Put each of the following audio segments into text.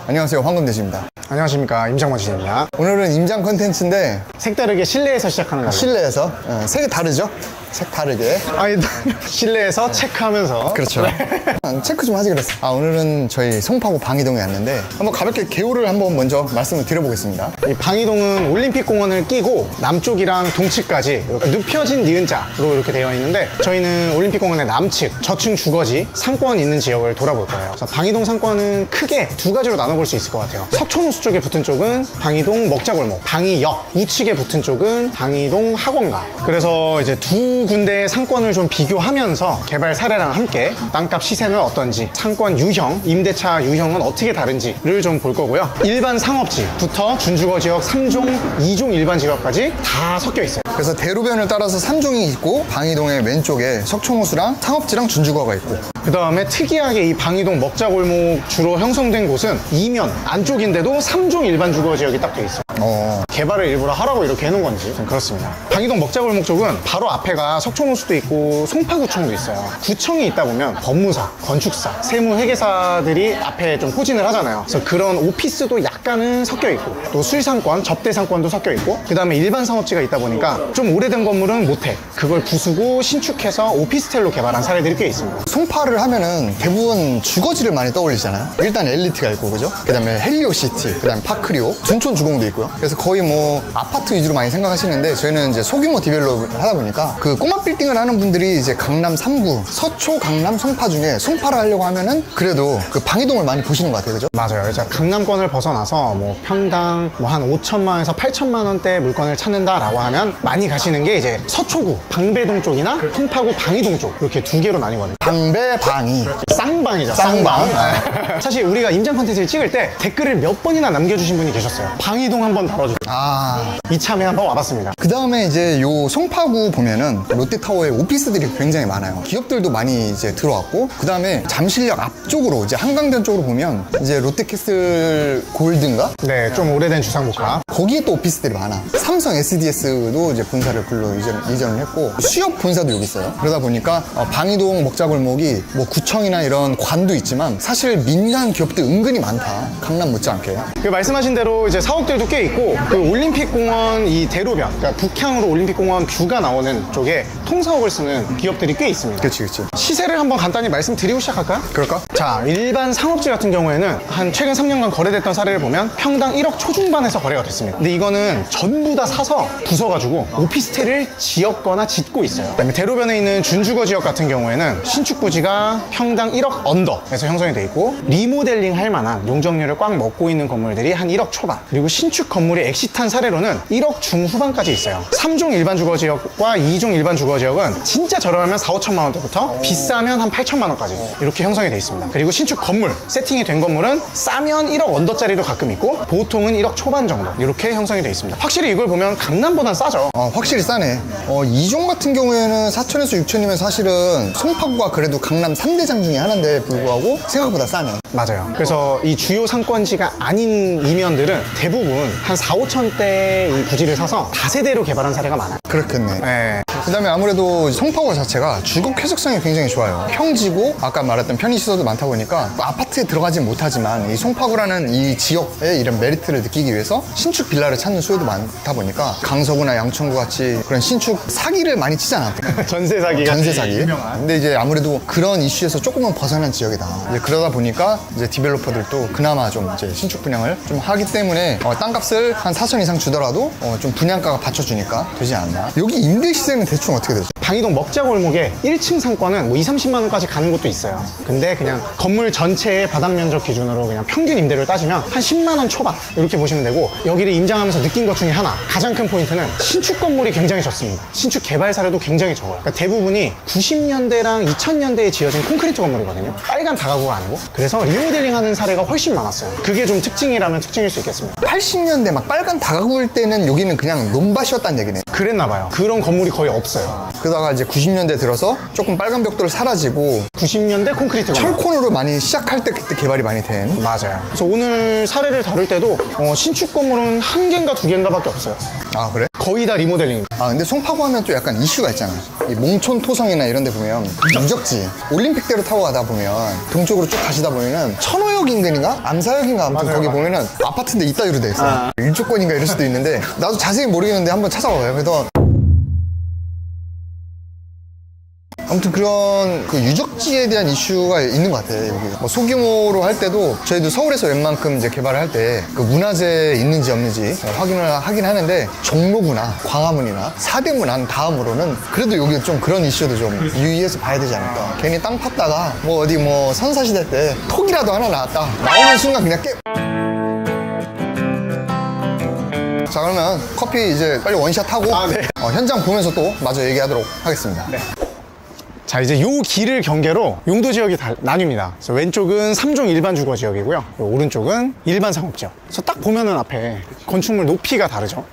안녕하세요, 황금대지입니다. 안녕하십니까, 임장만진입니다. 오늘은 임장 컨텐츠인데 색다르게 실내에서 시작하는 거예요. 실내에서 색이 다르죠? 색 다르게. 아니, 실내에서 체크하면서. 그렇죠. 체크 좀 하지 그랬어. 오늘은 저희 송파구 방이동에 왔는데 한번 가볍게 개요를 한번 먼저 말씀을 드려보겠습니다. 이 방이동은 올림픽공원을 끼고 남쪽이랑 동측까지 이렇게 눕혀진 니은자로 이렇게 되어 있는데, 저희는 올림픽공원의 남측 저층 주거지 상권 있는 지역을 돌아볼 거예요. 그래서 방이동 상권은 크게 두 가지로 나눠볼 수 있을 것 같아요. 석촌호수 쪽에 붙은 쪽은 방이동 먹자골목, 방이역 우측에 붙은 쪽은 방이동 학원가. 그래서 이제 두 군데의 상권을 좀 비교하면서 개발 사례랑 함께 땅값 시세는 어떤지, 상권 유형, 임대차 유형은 어떻게 다른지를 좀 볼 거고요. 일반 상업지부터 준주거 지역 3종, 2종 일반 지역까지 다 섞여 있어요. 그래서 대로변을 따라서 3종이 있고 방이동의 왼쪽에 석촌호수랑 상업지랑 준주거가 있고, 그 다음에 특이하게 이 방이동 먹자골목 주로 형성된 곳은 이면 안쪽인데도 3종 일반 주거 지역이 딱 돼 있어요. 개발을 일부러 하라고 이렇게 해놓은 건지 좀 그렇습니다. 방이동 먹자골목 쪽은 바로 앞에가 석촌호수도 있고 송파구청도 있어요. 구청이 있다 보면 법무사, 건축사, 세무회계사들이 앞에 좀 포진을 하잖아요. 그래서 그런 오피스도 약간은 섞여 있고, 또 수의상권, 접대상권도 섞여 있고, 그 다음에 일반 상업지가 있다 보니까 좀 오래된 건물은 모텔, 그걸 부수고 신축해서 오피스텔로 개발한 사례들이 꽤 있습니다. 송파를 하면은 대부분 주거지를 많이 떠올리잖아요. 일단 엘리트가 있고, 그죠? 그 다음에 헬리오시티, 그 다음에 파크리오, 둔촌주공도 있고요. 그래서 거의 뭐 아파트 위주로 많이 생각하시는데, 저희는 이제 소규모 디벨롭을 하다 보니까 그 꼬마 빌딩을 하는 분들이 이제 강남 3구, 서초, 강남, 송파 중에 송파를 하려고 하면은 그래도 그 방이동을 많이 보시는 것 같아요, 그죠? 맞아요. 이제 강남권을 벗어나서 뭐 평당 뭐 한 5천만에서 8천만 원대 물건을 찾는다라고 하면 많이 가시는 게 이제 서초구, 방배동 쪽이나 송파구, 방이동 쪽, 이렇게 두 개로 나뉘거든요. 방배, 방이. 쌍방이죠. 쌍방. 사실 우리가 임장 콘텐츠를 찍을 때 댓글을 몇 번이나 남겨주신 분이 계셨어요. 방이동 한번 다뤄주세요. 이참에 한번 와봤습니다. 그 다음에 이제 요 송파구 보면은 롯데타워에 오피스들이 굉장히 많아요. 기업들도 많이 이제 들어왔고, 그 다음에 잠실역 앞쪽으로 이제 한강변 쪽으로 보면 이제 롯데캐슬 골드인가? 네, 좀 오래된 주상복합. 거기에 또 오피스들이 많아. 삼성 SDS도 이제 본사를 글로 이전을 했고, 수협 본사도 여기 있어요. 그러다 보니까 방이동 먹자골목이 뭐 구청이나 이런 관도 있지만 사실 민간 기업들 은근히 많다. 강남 못지않게. 그 말씀하신 대로 이제 사옥들도 꽤 있고, 그 올림픽공원 이 대로변, 그러니까 북향으로 올림픽공원 뷰가 나오는 쪽에 통사옥을 쓰는 기업들이 꽤 있습니다. 그치. 시세를 한번 간단히 말씀드리고 시작할까요? 그럴까? 자, 일반 상업지 같은 경우에는 한 최근 3년간 거래됐던 사례를 보면 평당 1억 초중반에서 거래가 됐습니다. 근데 이거는 전부 다 사서 부숴가지고 오피스텔을 지었거나 짓고 있어요. 그다음에 대로변에 있는 준주거 지역 같은 경우에는 신축 부지가 평당 1억 언더에서 형성이 돼 있고, 리모델링 할 만한 용적률을 꽉 먹고 있는 건물들이 한 1억 초반, 그리고 신축 건물이 엑시트한 사례로는 1억 중후반까지 있어요. 3종 일반 주거 지역과 2종 일반 주거 지역은 진짜 저렴하면 4, 5천만 원대부터 비싸면 한 8천만 원까지 이렇게 형성이 돼 있습니다. 그리고 신축 건물, 세팅이 된 건물은 싸면 1억 언더짜리도 가끔 있고, 보통은 1억 초반 정도 이렇게 형성이 돼 있습니다. 확실히 이걸 보면 강남보단 싸죠. 확실히 싸네. 2종 같은 경우에는 4천에서 6천이면 사실은 송파구가 그래도 강남 3대장 중에 하나인데 불구하고 생각보다 싸네. 맞아요. 그래서 이 주요 상권지가 아닌 이면들은 대부분 한 4, 5천대 이 부지를 사서 다세대로 개발한 사례가 많아요. 그렇겠네. 네. 그 다음에 아무래도 송파구 자체가 주거 쾌적성이 굉장히 좋아요. 평지고 아까 말했던 편의시설도 많다 보니까 아파트에 들어가진 못하지만 이 송파구라는 이 지역의 이런 메리트를 느끼기 위해서 신축 빌라를 찾는 수요도 많다 보니까 강서구나 양천구 같이 그런 신축 사기를 많이 치잖아. 전세 사기가 전세 사기. 유명한. 근데 이제 아무래도 그런 이슈에서 조금은 벗어난 지역이다. 이제 그러다 보니까 이제 디벨로퍼들도 그나마 좀 이제 신축 분양을 좀 하기 때문에 땅값을 한 4천 이상 주더라도 좀 분양가가 받쳐주니까 되지 않나. 여기 임대 시세는 대충 어떻게 되죠? 방이동 먹자골목에 1층 상권은 뭐 2, 30만 원까지 가는 곳도 있어요. 근데 그냥 건물 전체의 바닥 면적 기준으로 그냥 평균 임대료를 따지면 한 10만 원 초반 이렇게 보시면 되고, 여기를 임장하면서 느낀 것 중에 하나, 가장 큰 포인트는 신축 건물이 굉장히 적습니다. 신축 개발 사례도 굉장히 적어요. 그러니까 대부분이 90년대랑 2000년대에 지어진 콘크리트 건물이거든요. 빨간 다가구가 아니고. 그래서 리모델링 하는 사례가 훨씬 많았어요. 그게 좀 특징이라면 특징일 수 있겠습니다. 80년대 막 빨간 다가구일 때는 여기는 그냥 논밭이었다는 얘기네. 그랬나 봐요. 그런 건물이 거의 없어요. 그러다가 이제 90년대 들어서 조금 빨간 벽돌 사라지고 90년대 콘크리트 건물. 철콘으로 많이 시작할 때 그때 개발이 많이 된. 맞아요. 그래서 오늘 사례를 다룰 때도 신축 건물은 한 개인가 두 개인가 밖에 없어요. 그래? 거의 다 리모델링입니다. 아 근데 송파구 하면 또 약간 이슈가 있잖아. 이 몽촌 토성이나 이런 데 보면 유적지 올림픽대로 타고 가다 보면 동쪽으로 쭉 가시다 보면은 천호역 인근인가 암사역인가 아무튼 맞아요, 거기 맞아요. 보면은 아파트인데 이따위로 돼 있어. 일조권인가 이럴 수도 있는데 나도 자세히 모르겠는데 한번 찾아봐요. 그래서 아무튼 그런 그 유적지에 대한 이슈가 있는 것 같아요. 여기 뭐 소규모로 할 때도 저희도 서울에서 웬만큼 이제 개발을 할 때 그 문화재 있는지 없는지 확인을 하긴 하는데 종로구나 광화문이나 사대문 한 다음으로는 그래도 여기 좀 그런 이슈도 좀 유의해서 봐야 되지 않을까. 괜히 땅 팠다가 뭐 어디 뭐 선사시대 때 톡이라도 하나 나왔다 나오는 순간 그냥 깨. 자 그러면 커피 이제 빨리 원샷 하고 네. 현장 보면서 또 마저 얘기하도록 하겠습니다. 자, 이제 요 길을 경계로 용도 지역이 나뉩니다. 그래서 왼쪽은 3종 일반 주거 지역이고요. 오른쪽은 일반 상업지역. 그래서 딱 보면은 앞에 건축물 높이가 다르죠.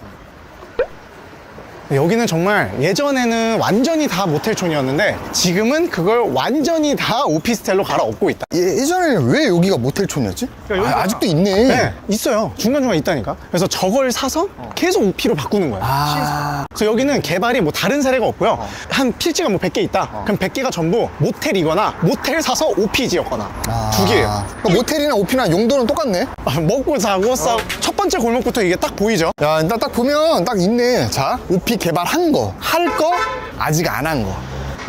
여기는 정말 예전에는 완전히 다 모텔촌이었는데 지금은 그걸 완전히 다 오피스텔로 갈아엎고 있다. 예전에는 왜 여기가 모텔촌이었지? 여기가- 아직도 있네. 네, 있어요. 중간중간 있다니까. 그래서 저걸 사서 계속 오피로 바꾸는 거예요. 그래서 여기는 개발이 뭐 다른 사례가 없고요. 한 필지가 뭐 100개 있다. 그럼 100개가 전부 모텔이거나 모텔 사서 오피 지었거나 두 개예요. 그러니까 모텔이나 오피나 용도는 똑같네. 먹고 자고 싸고 첫 번째 골목부터 이게 딱 보이죠? 야, 일단 딱 보면 딱 있네. 자, 오피 개발한 거, 할 거, 아직 안 한 거.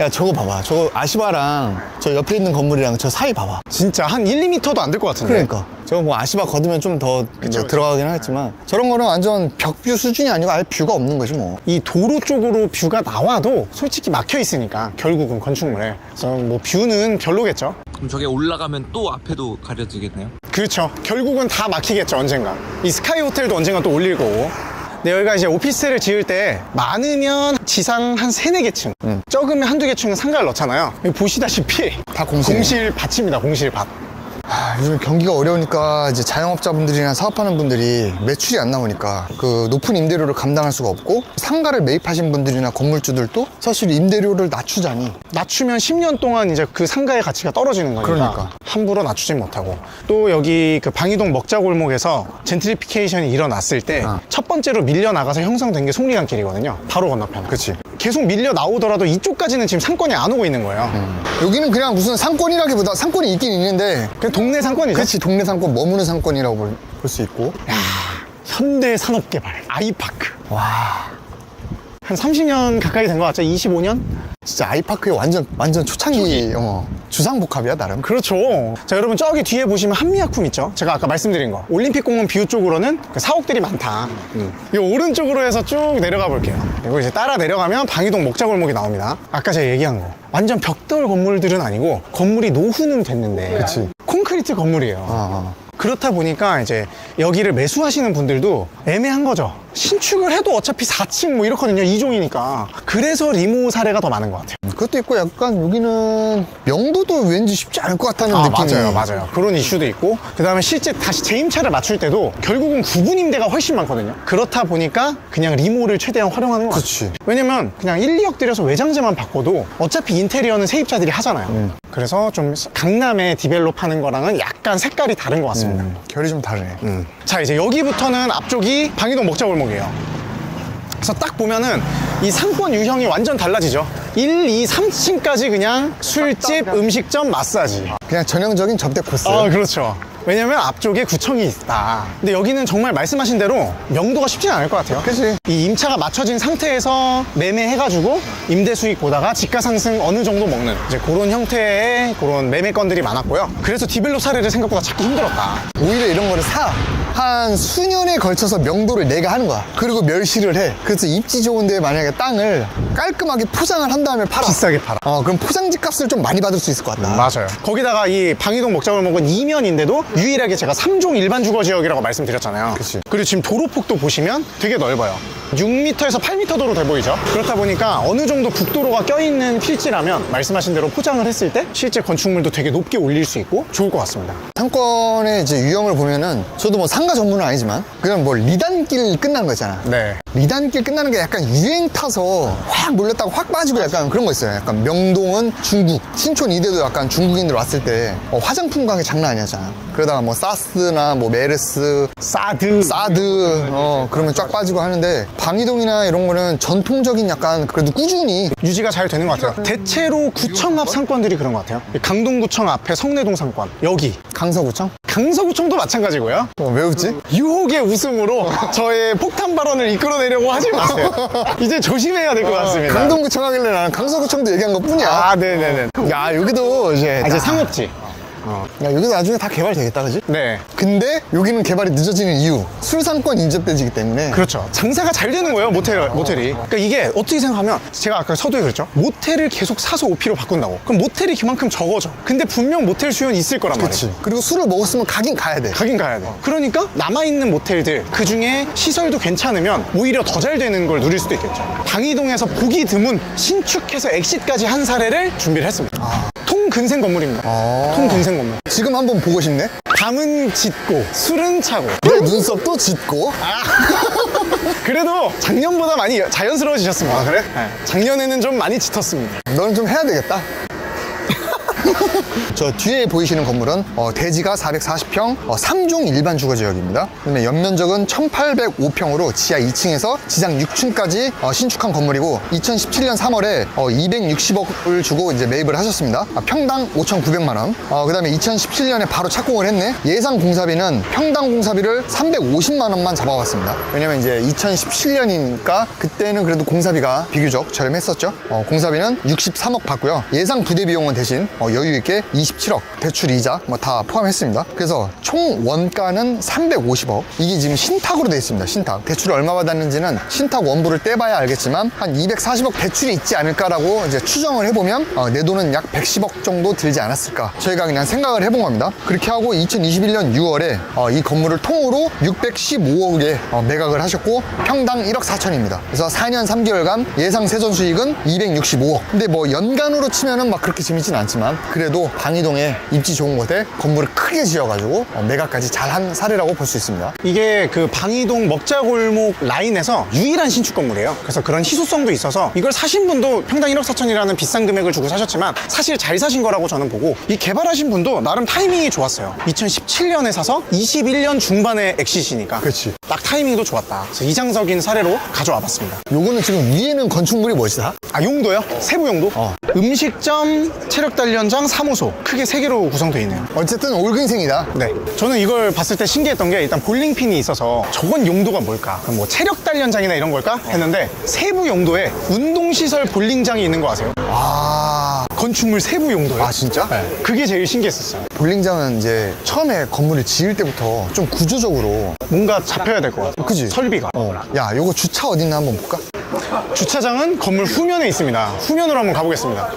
야, 저거 봐봐. 저거 아시바랑 저 옆에 있는 건물이랑 저 사이 봐봐. 진짜 한 1, 2m도 안 될 것 같은데. 그러니까. 저거 뭐 아시바 거두면 좀 더 들어가긴 하겠지만 저런 거는 완전 벽뷰 수준이 아니고 아예 뷰가 없는 거지 뭐. 이 도로 쪽으로 뷰가 나와도 솔직히 막혀 있으니까 결국은 건축물에. 그래서 뭐 뷰는 별로겠죠. 그럼 저게 올라가면 또 앞에도 가려지겠네요? 그렇죠. 결국은 다 막히겠죠, 언젠가. 이 스카이 호텔도 언젠가 또 올릴 거고. 근데 여기가 이제 오피스텔을 지을 때 많으면 지상 한 3, 4개 층, 적으면 한두 개 층은 상가를 넣잖아요. 여기 보시다시피 다 공실. 공실 밭입니다, 공실 밭. 요즘 경기가 어려우니까 이제 자영업자분들이나 사업하는 분들이 매출이 안 나오니까 그 높은 임대료를 감당할 수가 없고 상가를 매입하신 분들이나 건물주들도 사실 임대료를 낮추자니 낮추면 10년 동안 이제 그 상가의 가치가 떨어지는 거니까 그러니까. 함부로 낮추지 못하고 또 여기 그 방이동 먹자골목에서 젠트리피케이션이 일어났을 때 첫 번째로 밀려 나가서 형성된 게 속리강길이거든요. 바로 건너편. 그치. 계속 밀려 나오더라도 이쪽까지는 지금 상권이 안 오고 있는 거예요. 여기는 그냥 무슨 상권이라기보다 상권이 있긴 있는데 그냥 동네 상권이죠. 그렇지 동네 상권 머무는 상권이라고 볼 수 있고 현대 산업개발 아이파크. 와 한 30년 가까이 된 것 같죠? 25년? 진짜 아이파크의 완전 초창기 주상복합이야 나름. 그렇죠. 자, 여러분 저기 뒤에 보시면 한미약품 있죠? 제가 아까 말씀드린 거. 올림픽공원 뷰 쪽으로는 그 사옥들이 많다. 이 오른쪽으로 해서 쭉 내려가 볼게요. 그리고 이제 따라 내려가면 방이동 먹자골목이 나옵니다. 아까 제가 얘기한 거. 완전 벽돌 건물들은 아니고 건물이 노후는 됐는데. 그치. 콘크리트 건물이에요. 아. 그렇다 보니까 이제 여기를 매수하시는 분들도 애매한 거죠. 신축을 해도 어차피 4층 뭐 이렇거든요. 2종이니까. 그래서 리모 사례가 더 많은 것 같아요. 그것도 있고 약간 여기는 명도도 왠지 쉽지 않을 것 같다는 느낌이. 맞아요. 그런 이슈도 있고, 그 다음에 실제 다시 재임차를 맞출 때도 결국은 구분 임대가 훨씬 많거든요. 그렇다 보니까 그냥 리모를 최대한 활용하는 것 그치. 같아요. 왜냐면 그냥 1, 2억 들여서 외장재만 바꿔도 어차피 인테리어는 세입자들이 하잖아요. 그래서 좀 강남에 디벨롭 하는 거랑은 약간 색깔이 다른 것 같습니다. 결이 좀 다르네. 자, 이제 여기부터는 앞쪽이 방이동 먹자골목이에요. 그래서 딱 보면은 이 상권 유형이 완전 달라지죠. 1, 2, 3층까지 그냥 술집, 음식점, 마사지. 그냥 전형적인 접대 코스. 그렇죠. 왜냐면 앞쪽에 구청이 있다. 근데 여기는 정말 말씀하신 대로 명도가 쉽진 않을 것 같아요. 그치. 이 임차가 맞춰진 상태에서 매매해가지고 임대 수익 보다가 지가 상승 어느 정도 먹는 이제 그런 형태의 그런 매매 건들이 많았고요. 그래서 디벨롭 사례를 생각보다 찾기 힘들었다. 오히려 이런 거를 한 수년에 걸쳐서 명도를 내가 하는 거야. 그리고 멸시를 해. 그래서 입지 좋은 데 만약에 땅을 깔끔하게 포장을 한 다음에 팔아. 비싸게 팔아. 그럼 포장지 값을 좀 많이 받을 수 있을 것 같다. 맞아요. 거기다가 이 방이동 먹자골목은 2면인데도 유일하게 제가 3종 일반 주거지역이라고 말씀드렸잖아요. 그치. 그리고 지금 도로폭도 보시면 되게 넓어요. 6m에서 8m 도로 돼 보이죠? 그렇다 보니까 어느 정도 국도로가 껴있는 필지라면 말씀하신 대로 포장을 했을 때 실제 건축물도 되게 높게 올릴 수 있고 좋을 것 같습니다. 상권의 이제 유형을 보면은 저도 뭐 상가 전문은 아니지만 그냥 뭐 리단길 끝나는 거 있잖아. 네. 리단길 끝나는 게 약간 유행 타서 확 확 몰렸다가 확 빠지고 약간 그런 거 있어요. 약간 명동은 중국, 신촌 이대도 약간 중국인들 왔을 때 화장품 가게 장난 아니었잖아. 그러다가 뭐 사스나 뭐 메르스, 사드 그러면 쫙 빠지고 하는데 방이동이나 이런 거는 전통적인 약간 그래도 꾸준히 유지가 잘 되는 것 같아요. 대체로 구청 앞 상권들이 그런 것 같아요. 강동구청 앞에 성내동 상권, 여기 강서구청? 강서구청도 마찬가지고요. 왜 웃지? 유혹의 웃음으로 저의 폭탄 발언을 이끌어내려고 하지 마세요. 이제 조심해야 될 것 같습니다. 강동구청 하길래 나는 강서구청도 얘기한 것 뿐이야. 아, 네네네. 야, 여기도 이제 이제 상업지. 야, 여기도 나중에 다 개발되겠다, 그지? 네. 근데 여기는 개발이 늦어지는 이유, 술상권 인접되지기 때문에. 그렇죠. 장사가 잘 되는 거예요, 모텔이. 그러니까 이게 어떻게 생각하면 제가 아까 서두에 그랬죠. 모텔을 계속 사서 OP로 바꾼다고. 그럼 모텔이 그만큼 적어져. 근데 분명 모텔 수요는 있을 거란 말이에요. 그치. 그리고 술을 먹었으면 가긴 가야 돼. 가긴 가야 돼. 그러니까 남아있는 모텔들 그 중에 시설도 괜찮으면 오히려 더 잘 되는 걸 누릴 수도 있겠죠. 방이동에서 보기 드문 신축해서 엑시트까지 한 사례를 준비를 했습니다. 통근생 건물입니다. 통근생 건물. 지금 한번 보고 싶네? 밤은 짙고 술은 차고. 내 눈썹도 짙고. 그래도 작년보다 많이 자연스러워지셨습니다. 아, 그래? 네. 작년에는 좀 많이 짙었습니다. 너는 좀 해야 되겠다. 저 뒤에 보이시는 건물은 대지가 440평 3종 일반 주거지역입니다. 그다음에 연면적은 1805평으로 지하 2층에서 지상 6층까지 신축한 건물이고 2017년 3월에 260억을 주고 이제 매입을 하셨습니다. 평당 5,900만 원. 그다음에 2017년에 바로 착공을 했네. 예상 공사비는 평당 공사비를 350만 원만 잡아왔습니다. 왜냐면 이제 2017년이니까 그때는 그래도 공사비가 비교적 저렴했었죠. 공사비는 63억 받고요. 예상 부대 비용은 대신 여유 있게 27억 대출 이자 뭐 다 포함했습니다. 그래서 총 원가는 350억. 이게 지금 신탁으로 되어 있습니다. 신탁. 대출을 얼마 받았는지는 신탁 원부를 떼봐야 알겠지만 한 240억 대출이 있지 않을까라고 이제 추정을 해보면 내 돈은 약 110억 정도 들지 않았을까. 저희가 그냥 생각을 해본 겁니다. 그렇게 하고 2021년 6월에 이 건물을 통으로 615억에 매각을 하셨고 평당 1억 4천입니다. 그래서 4년 3개월간 예상 세전 수익은 265억. 근데 뭐 연간으로 치면은 막 그렇게 재밌진 않지만 그래도 방이동에 입지 좋은 곳에 건물을 크게 지어가지고 매각까지 잘한 사례라고 볼 수 있습니다. 이게 그 방이동 먹자골목 라인에서 유일한 신축 건물이에요. 그래서 그런 희소성도 있어서 이걸 사신 분도 평당 1억 4천이라는 비싼 금액을 주고 사셨지만 사실 잘 사신 거라고 저는 보고 이 개발하신 분도 나름 타이밍이 좋았어요. 2017년에 사서 21년 중반에 엑시시니까 그렇지. 딱 타이밍도 좋았다. 그래서 이장적인 사례로 가져와 봤습니다. 요거는 지금 위에는 건축물이 뭐지 다? 용도요? 세부 용도? 음식점, 체력단련장, 사무소 크게 3개로 구성되어 있네요. 어쨌든 올근생이다. 네, 저는 이걸 봤을 때 신기했던 게 일단 볼링핀이 있어서 저건 용도가 뭘까? 그럼 뭐 체력 단련장이나 이런 걸까? 했는데 세부 용도에 운동시설 볼링장이 있는 거 아세요? 건축물 세부 용도요. 아 진짜? 네, 그게 제일 신기했었어요. 볼링장은 이제 처음에 건물을 지을 때부터 좀 구조적으로 뭔가 잡혀야 될 것 같아요. 그치? 설비가. 야 요거 주차 어딨나 한번 볼까? 주차장은 건물 후면에 있습니다. 후면으로 한번 가보겠습니다.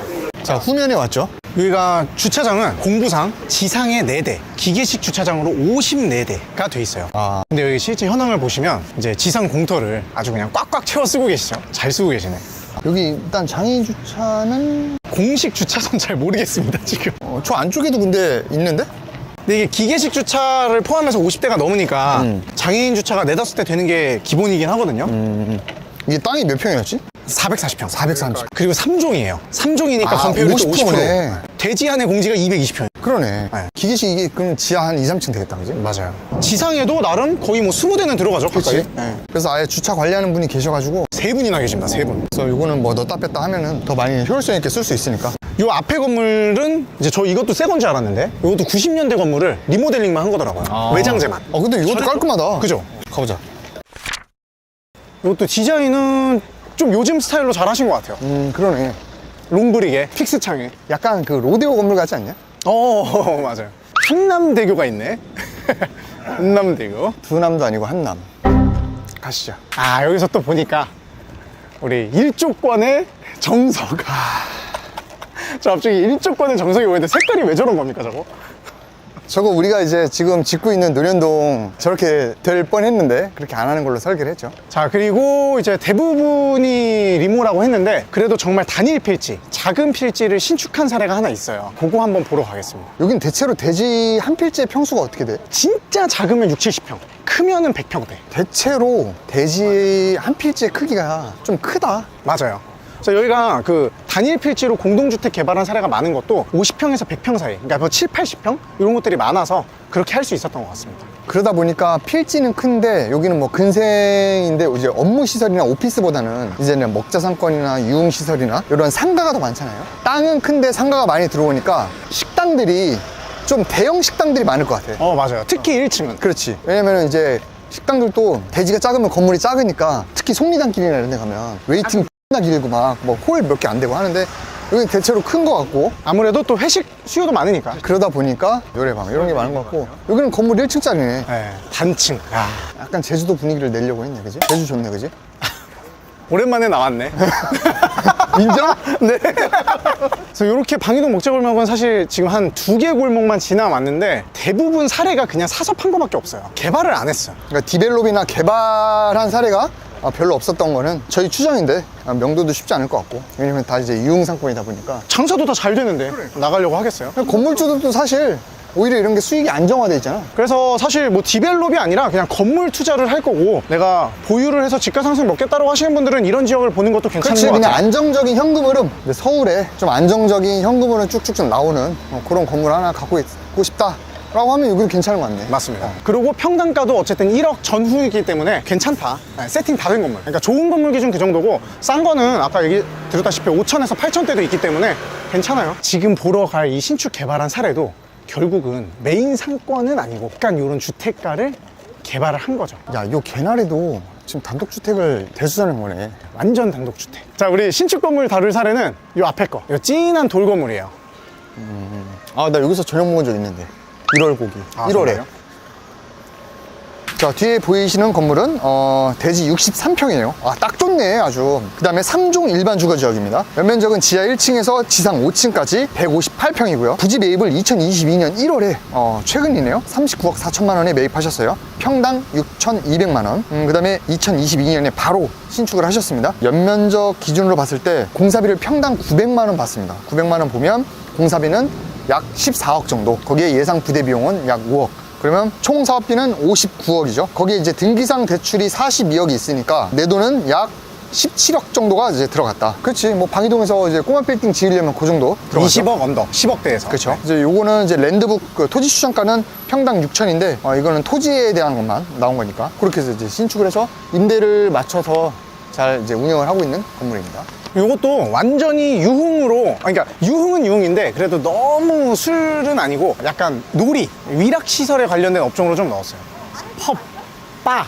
자 후면에 왔죠. 여기가 주차장은 공부상 지상에 4대, 기계식 주차장으로 54대가 돼 있어요. 근데 여기 실제 현황을 보시면 이제 지상 공터를 아주 그냥 꽉꽉 채워 쓰고 계시죠. 잘 쓰고 계시네. 여기 일단 장애인 주차는 공식 주차선 잘 모르겠습니다, 지금. 저 안쪽에도 근데 있는데? 근데 이게 기계식 주차를 포함해서 50대가 넘으니까 장애인 주차가 4-5대 되는 게 기본이긴 하거든요. 이게 땅이 몇 평이었지? 430평. 430. 그리고 3종이에요. 3종이니까 아, 건폐율이 50%. 50%. 대지 안의 공지가 220평. 그러네. 네. 기계식 이게 그럼 지하 한 2, 3층 되겠다, 그지? 맞아요. 지상에도 나름 거의 뭐 20대는 들어가죠, 가까이. 네. 그래서 아예 주차 관리하는 분이 계셔가지고 3분이나 계십니다, 3분. 그래서 요거는 뭐 넣었다 뺐다 하면은 더 많이 효율성 있게 쓸 수 있으니까. 요 앞에 건물은 이제 저 이것도 새 건지 알았는데 이것도 90년대 건물을 리모델링만 한 거더라고요. 외장재만. 근데 이것도 깔끔하다. 그죠? 가보자. 이것도 디자인은 좀 요즘 스타일로 잘 하신 것 같아요. 그러네. 롱브릭에 픽스 창에. 약간 그 로데오 건물 같지 않냐? 맞아요. 한남대교가 있네. 한남대교. 두 남도 아니고 한 남. 가시죠. 여기서 또 보니까 우리 일조권의 정석. 저 갑자기 일조권의 정석이 보이는데 색깔이 왜 저런 겁니까, 저거? 저거 우리가 이제 지금 짓고 있는 노련동 저렇게 될 뻔했는데 그렇게 안 하는 걸로 설계를 했죠. 자, 그리고 이제 대부분이 리모라고 했는데 그래도 정말 단일 필지, 작은 필지를 신축한 사례가 하나 있어요. 그거 한번 보러 가겠습니다. 여긴 대체로 대지 한 필지의 평수가 어떻게 돼? 진짜 작으면 6, 70평, 크면은 100평대. 대체로 대지 한 필지의 크기가 좀 크다. 맞아요. 그래서 여기가 그 단일 필지로 공동주택 개발한 사례가 많은 것도 50평에서 100평 사이, 그러니까 뭐 7, 80평 이런 것들이 많아서 그렇게 할 수 있었던 것 같습니다. 그러다 보니까 필지는 큰데 여기는 뭐 근생인데 이제 업무 시설이나 오피스보다는 이제는 먹자 상권이나 유흥 시설이나 이런 상가가 더 많잖아요. 땅은 큰데 상가가 많이 들어오니까 식당들이 좀 대형 식당들이 많을 것 같아. 맞아요. 특히 1층은. 그렇지. 왜냐면 이제 식당들도 대지가 작으면 건물이 작으니까 특히 속리단길이나 이런 데 가면 웨이팅 X나 길고 막 뭐 홀 몇 개 안 되고 하는데 여기는 대체로 큰 것 같고 아무래도 또 회식 수요도 많으니까. 그러다 보니까 요래방 이런 게 많은 것 같고 여기는 건물 1층짜리네. 네, 단층. 야, 약간 제주도 분위기를 내려고 했네, 그지? 제주 좋네, 그지? 오랜만에 나왔네. 인정? 네. 그래서 이렇게 방이동 목재골목은 사실 지금 한 2개 골목만 지나왔는데 대부분 사례가 그냥 사서 판 거밖에 없어요. 개발을 안 했어요. 그러니까 디벨롭이나 개발한 사례가 별로 없었던 거는 저희 추정인데 명도도 쉽지 않을 것 같고 왜냐면 다 이제 유흥 상권이다 보니까 장사도 다 잘 되는데 나가려고 하겠어요? 건물주들도 사실 오히려 이런 게 수익이 안정화돼 있잖아. 그래서 사실 뭐 디벨롭이 아니라 그냥 건물 투자를 할 거고 내가 보유를 해서 지가 상승 먹겠다고 하시는 분들은 이런 지역을 보는 것도 괜찮은 그렇지, 것 그냥 같아요. 안정적인 현금 흐름. 근데 서울에 좀 안정적인 현금 흐름 쭉쭉 좀 나오는 그런 건물 하나 갖고 있고 싶다 라고 하면 여기는 괜찮은 것 같네. 맞습니다. 그리고 평당가도 어쨌든 1억 전후이기 때문에 괜찮다. 네, 세팅 다 된 건물. 그러니까 좋은 건물 기준 그 정도고 싼 거는 아까 얘기 드렸다시피 5천에서 8천대도 있기 때문에 괜찮아요. 지금 보러 갈 이 신축 개발한 사례도 결국은 메인 상권은 아니고 약간 이런 주택가를 개발을 한 거죠. 야, 요 개나리도 지금 단독주택을 대수자는 거네. 완전 단독주택. 자, 우리 신축 건물 다룰 사례는 이 앞에 거. 이 진한 돌 건물이에요. 아, 나 여기서 저녁 먹은 적 있는데. 1월 고기. 1월에. 정말요? 자, 뒤에 보이시는 건물은 대지 63평이에요. 아, 딱 좋네, 아주. 그 다음에 3종 일반 주거지역입니다. 연면적은 지하 1층에서 지상 5층까지 158평이고요. 부지 매입을 2022년 1월에 최근이네요. 39억 4천만 원에 매입하셨어요. 평당 6,200만 원. 그 다음에 2022년에 바로 신축을 하셨습니다. 연면적 기준으로 봤을 때 공사비를 평당 900만 원 받습니다. 900만 원 보면 공사비는 약 14억 정도. 거기에 예상 부대 비용은 약 5억. 그러면 총 사업비는 59억이죠. 거기에 이제 등기상 대출이 42억이 있으니까 내 돈은 약 17억 정도가 이제 들어갔다. 그렇지. 뭐 방이동에서 이제 꼬마 빌딩 지으려면 그 정도 들어갔죠. 20억 언더, 10억대에서. 그렇죠. 이제 요거는 이제 랜드북 토지 추정가는 평당 6천인데 이거는 토지에 대한 것만 나온 거니까 그렇게 해서 이제 신축을 해서 임대를 맞춰서 잘 이제 운영을 하고 있는 건물입니다. 이것도 완전히 유흥으로, 그러니까 유흥은 유흥인데 그래도 너무 술은 아니고 약간 놀이, 위락시설에 관련된 업종으로 좀 넣었어요. 펍, 바,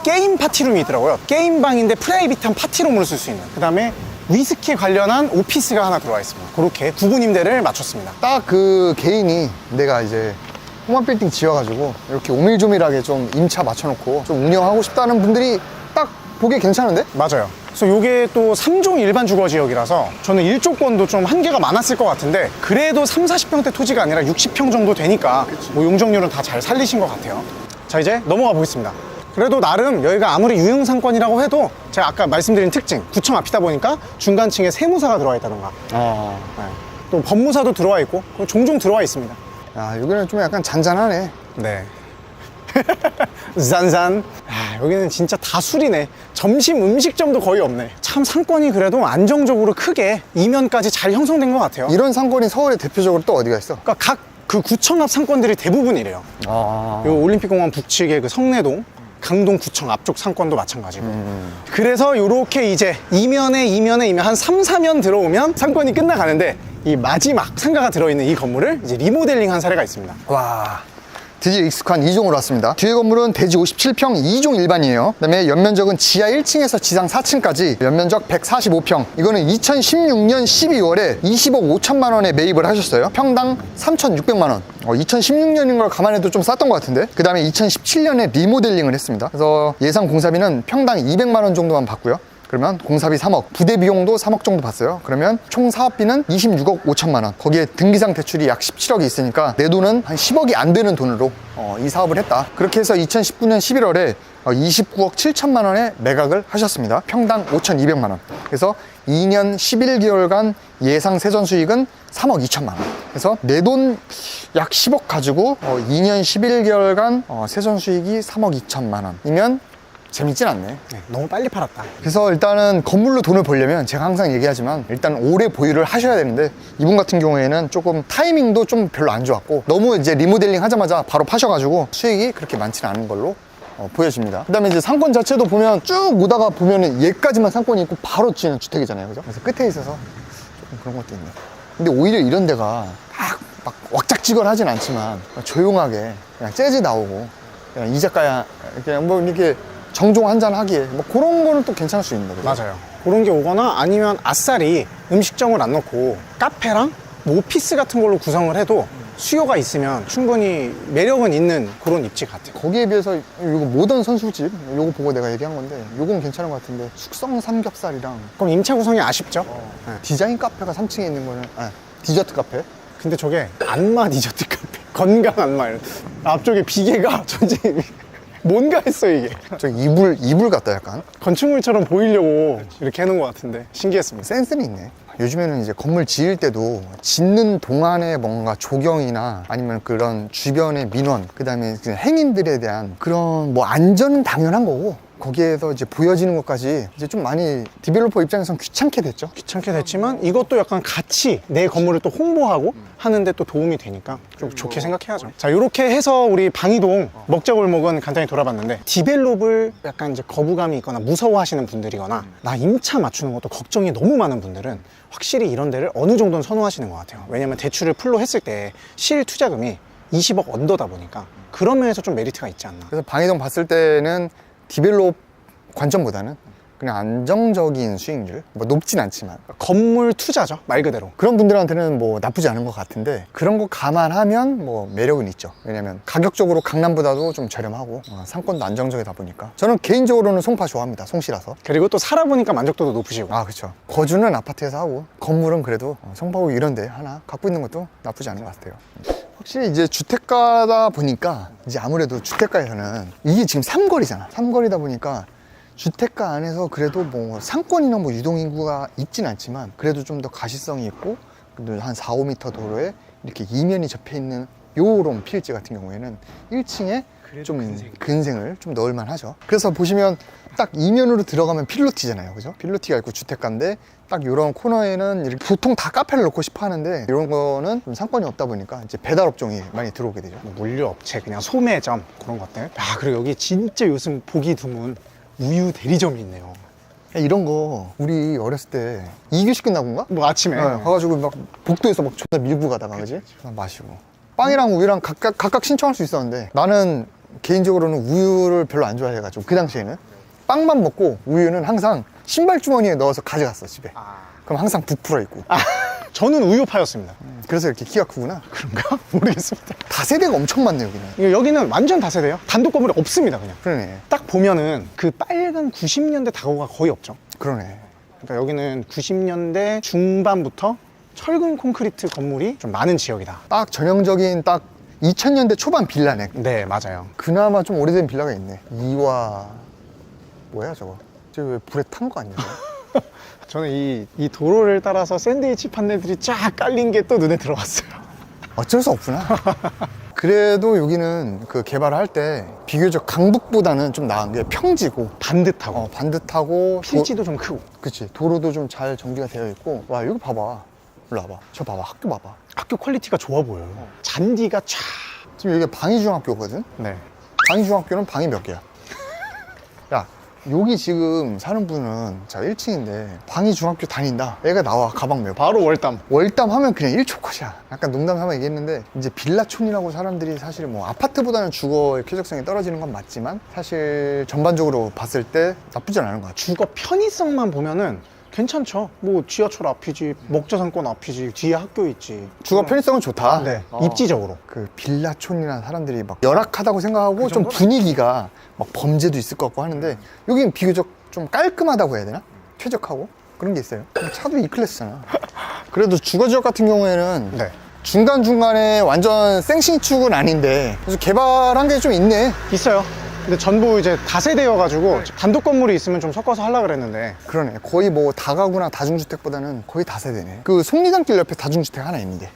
게임 파티룸이 있더라고요. 게임방인데 프라이빗한 파티룸으로 쓸 수 있는. 그 다음에 위스키 관련한 오피스가 하나 들어와 있습니다. 그렇게 9군 임대를 맞췄습니다. 딱 그 개인이 내가 이제 꼬마 빌딩 지어가지고 이렇게 오밀조밀하게 좀 임차 맞춰놓고 좀 운영하고 싶다는 분들이 딱 보기에 괜찮은데? 맞아요. 그래서 이게 또 3종 일반 주거 지역이라서 저는 일조권도 좀 한계가 많았을 것 같은데 그래도 3, 40평대 토지가 아니라 60평 정도 되니까 뭐 용적률은 다 잘 살리신 것 같아요. 자, 이제 넘어가 보겠습니다. 그래도 나름 여기가 아무리 유흥 상권이라고 해도 제가 아까 말씀드린 특징, 구청 앞이다 보니까 중간층에 세무사가 들어와 있다던가 네. 또 법무사도 들어와 있고 종종 들어와 있습니다. 야, 여기는 좀 약간 잔잔하네. 네. 잔잔. 아, 여기는 진짜 다 술이네. 점심 음식점도 거의 없네. 참 상권이 그래도 안정적으로 크게 이면까지 잘 형성된 것 같아요. 이런 상권이 서울에 대표적으로 또 어디가 있어? 그러니까 각 그 구청 앞 상권들이 대부분 이래요. 요 올림픽공원 북측의 그 성내동, 강동구청 앞쪽 상권도 마찬가지고. 그래서 요렇게 이제 이면에 한 3, 4면 들어오면 상권이 끝나가는데 이 마지막 상가가 들어있는 이 건물을 이제 리모델링 한 사례가 있습니다. 와, 드디어 익숙한 2종으로 왔습니다. 뒤에 건물은 대지 57평 2종 일반이에요. 그 다음에 연면적은 지하 1층에서 지상 4층까지 연면적 145평. 이거는 2016년 12월에 20억 5천만 원에 매입을 하셨어요. 평당 3,600만 원. 2016년인 걸 감안해도 좀 쌌던 것 같은데. 그 다음에 2017년에 리모델링을 했습니다. 그래서 예상 공사비는 평당 200만 원 정도만 받고요. 그러면 공사비 3억, 부대 비용도 3억 정도 받어요. 그러면 총 사업비는 26억 5천만 원. 거기에 등기상 대출이 약 17억이 있으니까 내 돈은 한 10억이 안 되는 돈으로 이 사업을 했다. 그렇게 해서 2019년 11월에 29억 7천만 원에 매각을 하셨습니다. 평당 5,200만 원. 그래서 2년 11개월간 예상 세전 수익은 3억 2천만 원. 그래서 내 돈 약 10억 가지고 2년 11개월간 세전 수익이 3억 2천만 원이면 재밌진 않네. 네, 너무 빨리 팔았다. 그래서 일단은 건물로 돈을 벌려면 제가 항상 얘기하지만 일단 오래 보유를 하셔야 되는데 이분 같은 경우에는 조금 타이밍도 좀 별로 안 좋았고 너무 이제 리모델링 하자마자 바로 파셔가지고 수익이 그렇게 많지는 않은 걸로 보여집니다. 그 다음에 이제 상권 자체도 보면 쭉 오다가 보면은 얘까지만 상권이 있고 바로 뒤에는 주택이잖아요. 그죠? 그래서 끝에 있어서 조금 그런 것도 있네. 근데 오히려 이런 데가 막 왁작지껄하진 않지만 조용하게 그냥 재즈 나오고 그냥 이자카야 그냥 뭐 이렇게 정종 한잔 하기에 뭐 그런 거는 또 괜찮을 수 있는 거죠. 맞아요. 그런 게 오거나 아니면 아싸리 음식점을 안 넣고 카페랑 뭐 오피스 같은 걸로 구성을 해도 수요가 있으면 충분히 매력은 있는 그런 입지 같아요. 거기에 비해서 이거 모던 선술집 요거 보고 내가 얘기한 건데 요건 괜찮은 것 같은데 숙성 삼겹살이랑 그럼 임차 구성이 아쉽죠? 네. 디자인 카페가 3층에 있는 거는 디저트 카페 근데 저게 안마 디저트 카페 건강 안마 앞쪽에 비계가 전체 뭔가 했어 이게 저 이불 같다 약간 건축물처럼 보이려고 이렇게 해놓은 것 같은데 신기했습니다. 센스는 있네. 요즘에는 이제 건물 지을 때도 짓는 동안에 뭔가 조경이나 아니면 그런 주변의 민원, 그 다음에 행인들에 대한 그런 뭐 안전은 당연한 거고 거기에서 이제 보여지는 것까지 이제 좀 많이 디벨로퍼 입장에서는 귀찮게 됐죠. 귀찮게 됐지만 이것도 약간 같이 내 건물을 또 홍보하고 하는데 또 도움이 되니까 좀 좋게 생각해야죠. 자, 이렇게 해서 우리 방이동 먹자골목은 간단히 돌아봤는데 디벨롭을 약간 이제 거부감이 있거나 무서워하시는 분들이거나 나 임차 맞추는 것도 걱정이 너무 많은 분들은 확실히 이런 데를 어느 정도는 선호하시는 것 같아요. 왜냐면 대출을 풀로 했을 때 실 투자금이 20억 언더다 보니까 그런 면에서 좀 메리트가 있지 않나. 그래서 방이동 봤을 때는 디벨롭 관점보다는 그냥 안정적인 수익률, 뭐 높진 않지만 건물 투자죠, 말 그대로. 그런 분들한테는 뭐 나쁘지 않은 것 같은데 그런 거 감안하면 뭐 매력은 있죠. 왜냐면 가격적으로 강남보다도 좀 저렴하고 상권도 안정적이다 보니까 저는 개인적으로는 송파 좋아합니다. 송시라서. 그리고 또 살아보니까 만족도도 높으시고. 아 그렇죠. 거주는 아파트에서 하고 건물은 그래도 송파구 이런 데 하나 갖고 있는 것도 나쁘지 않은 것 같아요. 확실히 이제 주택가다 보니까 이제 아무래도 주택가에서는 이게 지금 삼거리잖아. 삼거리다 보니까 주택가 안에서 그래도 뭐 상권이나 뭐 유동인구가 있진 않지만 그래도 좀 더 가시성이 있고 그래도 한 4, 5m 도로에 이렇게 이면이 접해 있는 요런 필지 같은 경우에는 1층에 좀 근생을 좀 넣을만 하죠. 그래서 보시면 딱 이면으로 들어가면 필로티잖아요. 그죠? 필로티가 있고 주택가인데 딱 이런 코너에는 이렇게 보통 다 카페를 넣고 싶어 하는데 이런 거는 좀 상권이 없다 보니까 이제 배달 업종이 많이 들어오게 되죠. 뭐 물류업체, 그냥 소매점 그런 것들. 야, 그리고 여기 진짜 요즘 보기 드문 우유 대리점이 있네요. 이런 거 우리 어렸을 때 2교시 끝나고 온가? 뭐 아침에 가가지고 막 복도에서 막 존나 밀고 가다가 그지? 마시고 빵이랑 우유랑 각각 신청할 수 있었는데 나는 개인적으로는 우유를 별로 안 좋아해가지고 그 당시에는 빵만 먹고 우유는 항상 신발 주머니에 넣어서 가져갔어 집에. 그럼 항상 부풀어 있고. 저는 우유파였습니다. 그래서 이렇게 키가 크구나. 그런가? 모르겠습니다. 다세대가 엄청 많네 여기는. 여기는 완전 다세대요. 단독 건물이 없습니다 그냥. 그러네. 딱 보면은 그 빨간 90년대 다고가 거의 없죠. 그러네. 그러니까 여기는 90년대 중반부터 철근 콘크리트 건물이 좀 많은 지역이다. 딱 전형적인 딱 2000년대 초반 빌라네. 네, 맞아요. 그나마 좀 오래된 빌라가 있네. 이와 뭐야 저거? 저 왜 불에 탄 거 아니야? 저는 이 도로를 따라서 샌드위치 판넬들이 쫙 깔린 게 또 눈에 들어왔어요. 어쩔 수 없구나. 그래도 여기는 그 개발할 때 비교적 강북보다는 좀 나은 게 평지고 반듯하고 반듯하고 필지도 좀 크고. 그치 도로도 좀 잘 정비가 되어 있고 와 여기 봐봐. 일로 와봐. 저 봐봐. 학교 봐봐. 학교 퀄리티가 좋아 보여요. 잔디가 쫙. 지금 여기가 방위중학교거든. 네. 방위중학교는 방이 몇 개야? 야 여기 지금 사는 분은 자 1층인데 방위중학교 다닌다. 애가 나와 가방 메고 바로 월담. 월담 하면 그냥 1초 컷이야. 약간 농담삼아 얘기했는데 이제 빌라촌이라고 사람들이 사실 뭐 아파트보다는 주거의 쾌적성이 떨어지는 건 맞지만 사실 전반적으로 봤을 때 나쁘진 않은 것 같아. 주거 편의성만 보면은 괜찮죠. 뭐 지하철 앞이지, 먹자상권 앞이지, 뒤에 학교 있지. 주거 편의성은 좋다. 네. 입지적으로. 그 빌라촌이나 사람들이 막 열악하다고 생각하고 좀 분위기가 막 범죄도 있을 것 같고 하는데 여기는 비교적 좀 깔끔하다고 해야 되나? 쾌적하고 그런 게 있어요. 차도 E클래스잖아. 그래도 주거지역 같은 경우에는 네. 중간중간에 완전 생신축은 아닌데 그래서 개발한 게 좀 있네. 있어요. 근데 전부 이제 다세대여가지고 단독 건물이 있으면 좀 섞어서 하려고 그랬는데. 그러네. 거의 뭐 다가구나 다중주택보다는 거의 다세대네. 그 속리단길 옆에 다중주택 하나 있는데.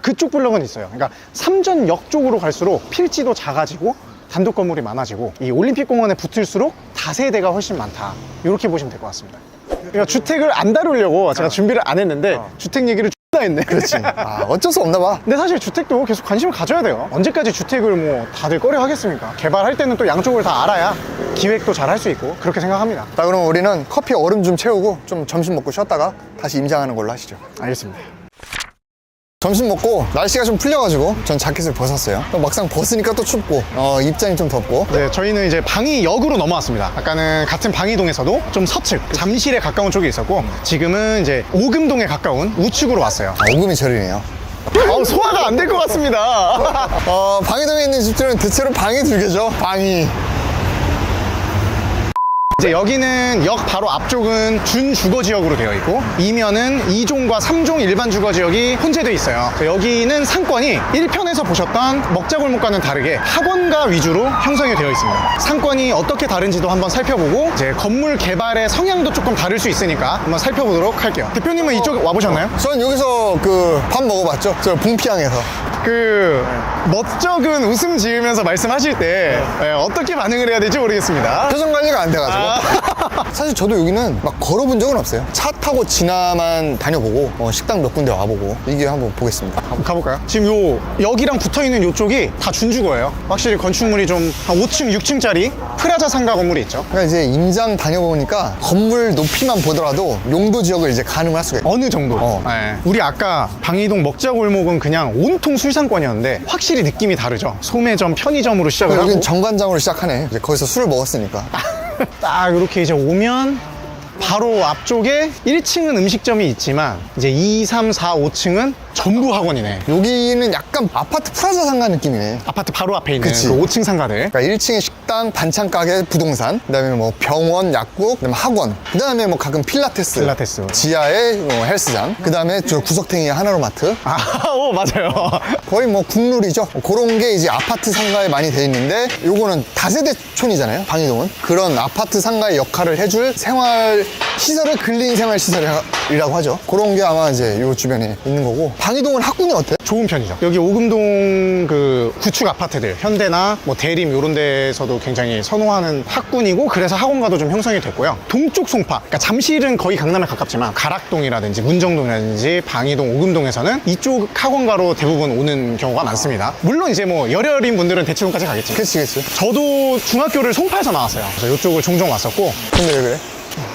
그쪽 블럭은 있어요. 그러니까 삼전역 쪽으로 갈수록 필지도 작아지고 단독 건물이 많아지고 이 올림픽공원에 붙을수록 다세대가 훨씬 많다. 이렇게 보시면 될 것 같습니다. 그러니까 주택을 안 다루려고 제가 준비를 안 했는데 주택 얘기를 X나 했네. 그렇지. 아, 어쩔 수 없나 봐. 근데 사실 주택도 계속 관심을 가져야 돼요. 언제까지 주택을 뭐 다들 꺼려 하겠습니까? 개발할 때는 또 양쪽을 다 알아야 기획도 잘 할 수 있고 그렇게 생각합니다. 자, 그럼 우리는 커피 얼음 좀 채우고 좀 점심 먹고 쉬었다가 다시 임장하는 걸로 하시죠. 알겠습니다. 점심 먹고 날씨가 좀 풀려가지고 전 자켓을 벗었어요. 또 막상 벗으니까 또 춥고 입장이 좀 덥고. 네, 저희는 이제 방위역으로 넘어왔습니다. 아까는 같은 방위동에서도 좀 서측, 잠실에 가까운 쪽에 있었고 지금은 이제 오금동에 가까운 우측으로 왔어요. 오금이 저리네요. 소화가 안 될 것 같습니다. 방위동에 있는 집들은 대체로 방이 두 개죠. 방이. 이제 여기는 역 바로 앞쪽은 준주거지역으로 되어 있고 이면은 2종과 3종 일반 주거지역이 혼재되어 있어요. 여기는 상권이 1편에서 보셨던 먹자골목과는 다르게 학원가 위주로 형성이 되어 있습니다. 상권이 어떻게 다른지도 한번 살펴보고 이제 건물 개발의 성향도 조금 다를 수 있으니까 한번 살펴보도록 할게요. 대표님은 이쪽 와보셨나요? 전 여기서 그 밥 먹어봤죠. 저 봉피항에서. 그 멋쩍은 웃음 지으면서 말씀하실 때 어떻게 반응을 해야 될지 모르겠습니다. 표정 관리가 안 돼가지고. 사실 저도 여기는 막 걸어본 적은 없어요. 차 타고 지나만 다녀보고 식당 몇 군데 와보고 이게 한번 보겠습니다. 한번 가볼까요? 지금 여기랑 붙어있는 요쪽이 다 준주거예요. 확실히 건축물이 좀 한 5층, 6층짜리 프라자 상가 건물이 있죠. 그러니까 이제 임장 다녀보니까 건물 높이만 보더라도 용도 지역을 이제 가늠할 수가 있어요. 어느 정도. 네. 우리 아까 방이동 먹자골목은 그냥 온통 술상권이었는데 확실히 느낌이 다르죠. 소매점, 편의점으로 시작을 하고 여긴 정관장으로 시작하네. 이제 거기서 술을 먹었으니까. 딱 이렇게 이제 오면 바로 앞쪽에 1층은 음식점이 있지만 이제 2, 3, 4, 5층은 전부 학원이네. 여기는 약간 아파트 프라자 상가 느낌이네. 아파트 바로 앞에 있는 그치. 그 5층 상가들. 그러니까 1층에 식당, 반찬 가게, 부동산, 그다음에 뭐 병원, 약국, 그다음에 학원, 그다음에 뭐 가끔 필라테스, 지하에 뭐 헬스장, 그다음에 저 구석탱이에 하나로마트. 오, 맞아요. 거의 뭐 국룰이죠. 그런 게 이제 아파트 상가에 많이 돼 있는데 요거는 다세대촌이잖아요. 방이동은 그런 아파트 상가의 역할을 해줄 생활 시설을 근린 생활 시설이라고 하죠. 그런 게 아마 이제 요 주변에 있는 거고. 방이동은 학군이 어때? 좋은 편이죠. 여기 오금동 그 구축 아파트들, 현대나 뭐 대림 이런 데서도 굉장히 선호하는 학군이고 그래서 학원가도 좀 형성이 됐고요. 동쪽 송파, 그러니까 잠실은 거의 강남에 가깝지만 가락동이라든지 문정동이라든지 방이동, 오금동에서는 이쪽 학원가로 대부분 오는 경우가 많습니다. 물론 이제 뭐 열혈인 분들은 대치동까지 가겠지. 그치. 저도 중학교를 송파에서 나왔어요. 그래서 이쪽을 종종 왔었고. 근데 왜 그래?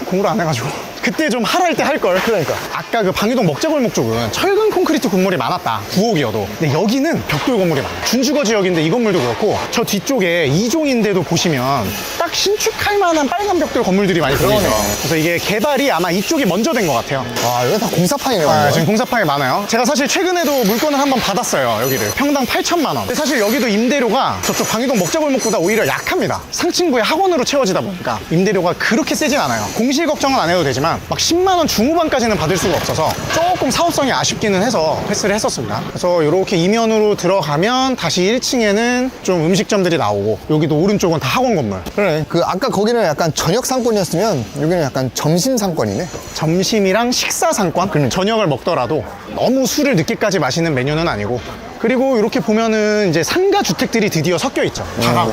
공부를 안 해가지고 그때 좀 하랄 때 할걸. 그러니까 아까 그 방이동 먹자골목 쪽은 철근 콘크리트 건물이 많았다, 구옥이어도. 근데 여기는 벽돌 건물이 많아요. 준주거 지역인데 이 건물도 그렇고 저 뒤쪽에 2종인데도 보시면 딱 신축할 만한 빨간 벽돌 건물들이 많이 보이죠. 그래서 이게 개발이 아마 이쪽이 먼저 된 것 같아요. 와, 이거 다 공사판이네. 완전. 지금 공사판이 많아요. 제가 사실 최근에도 물건을 한번 받았어요. 여기를 평당 8,000만 원. 근데 사실 여기도 임대료가 저쪽 방이동 먹자골목보다 오히려 약합니다. 상층부의 학원으로 채워지다 보니까 임대료가 그렇게 세진 않아요. 공실 걱정은 안 해도 되지만 막 10만 원 중후반까지는 받을 수가 없어서 조금 사업성이 아쉽기는 해서 패스를 했었습니다. 그래서 이렇게 이면으로 들어가면 다시 1층에는 좀 음식점들이 나오고 여기도 오른쪽은 다 학원 건물. 그래. 그 아까 거기는 약간 저녁 상권이었으면 여기는 약간 점심 상권이네. 점심이랑 식사 상권? 저녁을 먹더라도 너무 술을 늦게까지 마시는 메뉴는 아니고. 그리고 이렇게 보면은 이제 상가 주택들이 드디어 섞여 있죠. 다가구.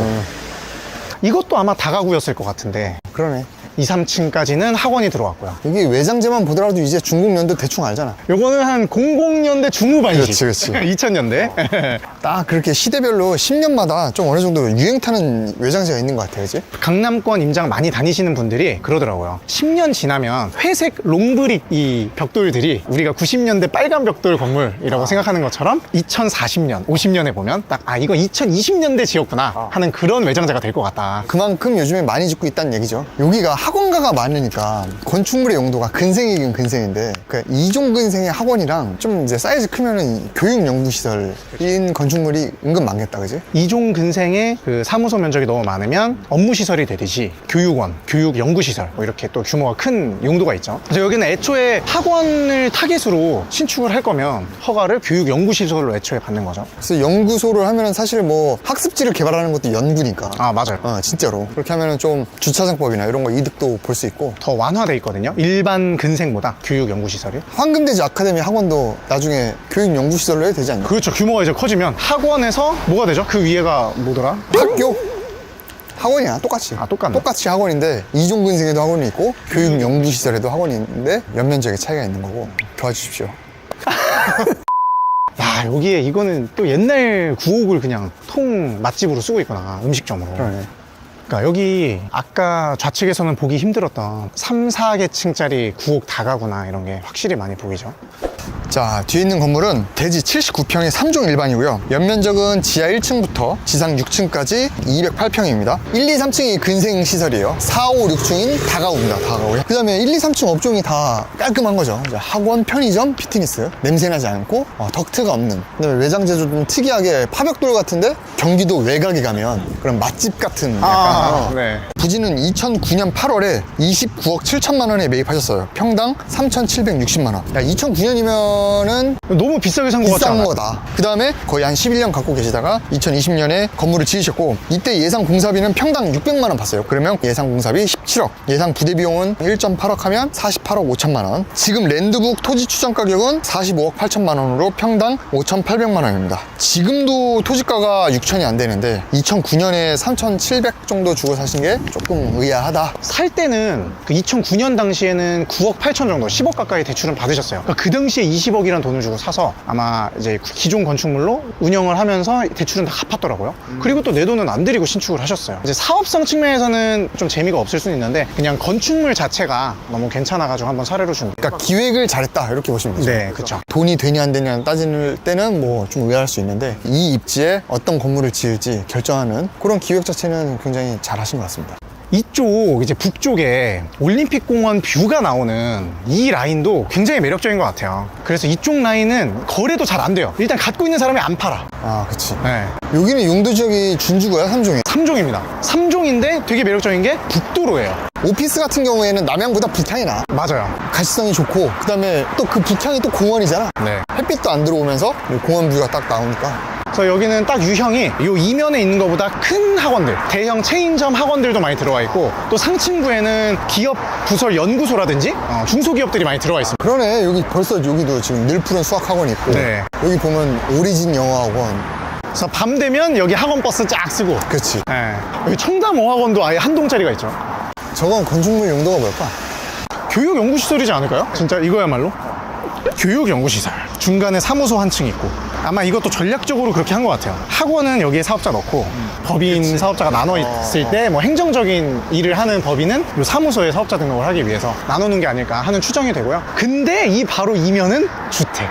이것도 아마 다가구였을 것 같은데 그러네. 2, 3층까지는 학원이 들어왔고요. 여기 외장재만 보더라도 이제 중국년도 대충 알잖아. 요거는 한 00년대 중후반이지. 그렇지. 2000년대. 딱 그렇게 시대별로 10년마다 좀 어느 정도 유행 타는 외장재가 있는 것 같아요, 그지? 강남권 임장 많이 다니시는 분들이 그러더라고요. 10년 지나면 회색 롱브릭 이 벽돌들이 우리가 90년대 빨간 벽돌 건물이라고 생각하는 것처럼 2040년, 50년에 보면 딱 이거 2020년대 지었구나 하는 그런 외장재가 될 것 같다. 그만큼 요즘에 많이 짓고 있다는 얘기죠. 여기가 학원가가 많으니까 건축물의 용도가 근생이긴 근생인데 그 2종 근생의 학원이랑 좀 이제 사이즈 크면은 교육연구시설인 건축물이 은근 많겠다, 그지? 2종 근생의 그 사무소 면적이 너무 많으면 업무시설이 되듯이 교육원, 교육연구시설 뭐 이렇게 또 규모가 큰 용도가 있죠. 그래서 여기는 애초에 학원을 타깃으로 신축을 할 거면 허가를 교육연구시설로 애초에 받는 거죠. 그래서 연구소를 하면은 사실 뭐 학습지를 개발하는 것도 연구니까. 맞아요. 진짜로. 그렇게 하면은 좀 주차장법이나 이런 거 이득도 볼 수 있고. 더 완화돼 있거든요. 일반 근생보다 교육연구시설이. 황금대지 아카데미 학원도 나중에 교육연구시설로 해도 되지 않나? 그렇죠. 규모가 이제 커지면 학원에서 뭐가 되죠? 그 위에가 뭐더라? 학교? 학원이야, 똑같이. 아, 똑같네. 똑같이 학원인데, 이종근생에도 학원이 있고, 교육연구시설에도 학원이 있는데, 연면적의 차이가 있는 거고, 도와주십시오. 야, 여기에 이거는 또 옛날 구옥을 그냥 통 맛집으로 쓰고 있구나. 음식점으로. 그러네. 그러니까 여기 아까 좌측에서는 보기 힘들었던 3, 4계층짜리 구옥 다가구나 이런 게 확실히 많이 보이죠. 자, 뒤에 있는 건물은 대지 79평의 3종 일반이고요. 연면적은 지하 1층부터 지상 6층까지 208평입니다. 1, 2, 3층이 근생시설이에요. 4, 5, 6층인 다가구입니다. 다가구. 그 다음에 1, 2, 3층 업종이 다 깔끔한 거죠. 이제 학원, 편의점, 피트니스. 냄새나지 않고 덕트가 없는. 그 다음에 외장재도 좀 특이하게 파벽돌 같은데 경기도 외곽에 가면 그런 맛집 같은 약간 네. 부지는 2009년 8월에 29억 7천만 원에 매입하셨어요. 평당 3,760만 원. 야, 2009년이면은 너무 비싸게 산 것 같지 비싼 않아요? 거다. 그 다음에 거의 한 11년 갖고 계시다가 2020년에 건물을 지으셨고, 이때 예상 공사비는 평당 600만 원 봤어요. 그러면 예상 공사비 17억, 예상 부대 비용은 1.8억 하면 48억 5천만 원. 지금 랜드북 토지 추정 가격은 45억 8천만 원으로 평당 5,800만 원입니다. 지금도 토지가가 6천이 안 되는데 2009년에 3,700 정도 주고 사신 게 조금 의아하다. 살 때는 그 2009년 당시에는 9억 8천 정도, 10억 가까이 대출은 받으셨어요. 그러니까 그 당시에 20억이란 돈을 주고 사서 아마 이제 기존 건축물로 운영을 하면서 대출은 다 갚았더라고요. 그리고 또 내 돈은 안 들이고 신축을 하셨어요. 이제 사업성 측면에서는 좀 재미가 없을 수는 있는데 그냥 건축물 자체가 너무 괜찮아가지고 한번 사례로 준. 그러니까 기획을 잘했다 이렇게 보시면 되죠. 네, 그쵸. 돈이 되냐 안 되냐 따질 때는 뭐 좀 의아할 수 있는데, 이 입지에 어떤 건물을 지을지 결정하는 그런 기획 자체는 굉장히 잘하신 것 같습니다. 이쪽 이제 북쪽에 올림픽공원 뷰가 나오는 이 라인도 굉장히 매력적인 것 같아요. 그래서 이쪽 라인은 거래도 잘 안 돼요. 일단 갖고 있는 사람이 안 팔아. 아, 그치. 네. 여기는 용도 지역이 준주고요, 3종이. 3종입니다. 3종인데 되게 매력적인 게 북도로예요. 오피스 같은 경우에는 남양보다 북향이 나. 맞아요. 가시성이 좋고, 그 다음에 또 그 북향이 또 공원이잖아. 네. 햇빛도 안 들어오면서 공원 뷰가 딱 나오니까. 그래서 여기는 딱 유형이 요 이면에 있는 것보다 큰 학원들, 대형 체인점 학원들도 많이 들어와 있고, 또 상층부에는 기업 부설 연구소라든지 중소기업들이 많이 들어와 있습니다. 그러네. 여기 벌써 여기도 지금 늘 푸른 수학학원이 있고, 네. 여기 보면 오리진 영어학원. 그래서 밤 되면 여기 학원 버스 쫙 쓰고, 그치. 네. 여기 청담어학원도 아예 한 동짜리가 있죠. 저건 건축물 용도가 뭘까? 교육연구시설이지 않을까요? 진짜 이거야말로 교육연구시설. 중간에 사무소 한 층 있고, 아마 이것도 전략적으로 그렇게 한 것 같아요. 학원은 여기에 사업자 넣고 법인 사업자가 나눠 있을 때 뭐 행정적인 일을 하는 법인은 이 사무소에 사업자 등록을 하기 위해서 나누는 게 아닐까 하는 추정이 되고요. 근데 이 바로 이면은 주택.